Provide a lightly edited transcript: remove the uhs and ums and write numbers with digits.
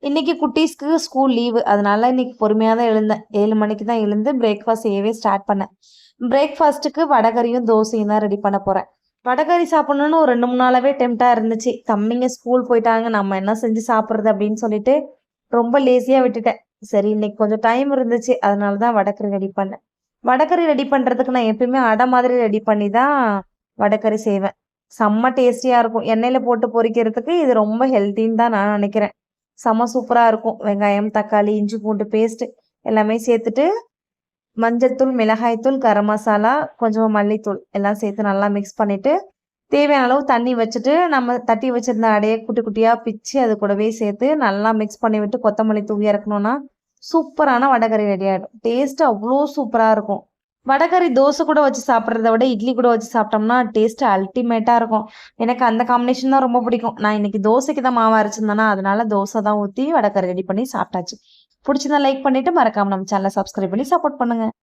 இன்னைக்கு குட்டீஸ்க்கு school leave. அதனால இன்னைக்கு பொறுமையா தான் எழுந்தேன். 7 மணிக்கு தான் எழுந்து பிரேக்ஃபாஸ்ட் செய்யவே ஸ்டார்ட் பண்ணேன். பிரேக்ஃபாஸ்ட்டுக்கு வடகரியும், தோசையும் தான் ரெடி பண்ண போறேன். வடகரி சாப்பிடணும்னு ஒரு 2, 3 நாளாவே டெம்ப்ட்டா இருந்துச்சு. தம்பிங்க ஸ்கூல் போயிட்டாங்க. நம்ம என்ன செஞ்சு சாப்பிடுறது அப்படின்னு சொல்லிட்டு ரொம்ப லேசியா விட்டுட்டேன். சரி இன்னைக்கு கொஞ்சம் டைம் இருந்துச்சு. அதனால தான் வடகரி ரெடி பண்ணேன். வடகரி ரெடி பண்றதுக்கு நான் எப்பயுமே அடை மாதிரி ரெடி பண்ணி தான் வடகரி செய்வேன். செம்ம டேஸ்டியா இருக்கும். எண்ணெயில போட்டு பொரிக்கிறதுக்கு இது ரொம்ப ஹெல்த்தின்னு தான் நான் நினைக்கிறேன். செம்ம சூப்பரா இருக்கும். வெங்காயம், தக்காளி, இஞ்சி பூண்டு பேஸ்ட் எல்லாமே சேர்த்துட்டு, மஞ்சள்தூள், மிளகாய்த்தூள், கரம் மசாலா, கொஞ்சம் மல்லித்தூள் எல்லாம் சேர்த்து நல்லா மிக்ஸ் பண்ணிட்டு, தேவையான அளவு தண்ணி வச்சுட்டு, நம்ம தட்டி வச்சிருந்த அடைய குட்டி குட்டியா பிச்சு அது கூடவே சேர்த்து நல்லா மிக்ஸ் பண்ணி விட்டு கொத்தமல்லி தூவி இறக்கணும்னா, சூப்பரான வடகறி ரெடி ஆயிடும். டேஸ்ட் அவ்ளோ சூப்பரா இருக்கும். வடகறி தோசை கூட வச்சு சாப்பிடுறத விட, இட்லி கூட வச்சு சாப்பிட்டோம்னா டேஸ்ட் அல்டிமேட்டா இருக்கும். எனக்கு அந்த காம்பினேஷன் தான் ரொம்ப பிடிக்கும். நான் இன்னைக்கு தோசைக்கு தான் மாவு அரைச்சிருந்தேனா, அதனால தோசை தான் ஊத்தி வடகறி ரெடி பண்ணி சாப்பிட்டாச்சு. புடிச்சிருந்தா லைக் பண்ணிட்டு, மறக்காம நம்ம சேனல சப்ஸ்கிரைப் பண்ணி சப்போர்ட் பண்ணுங்க.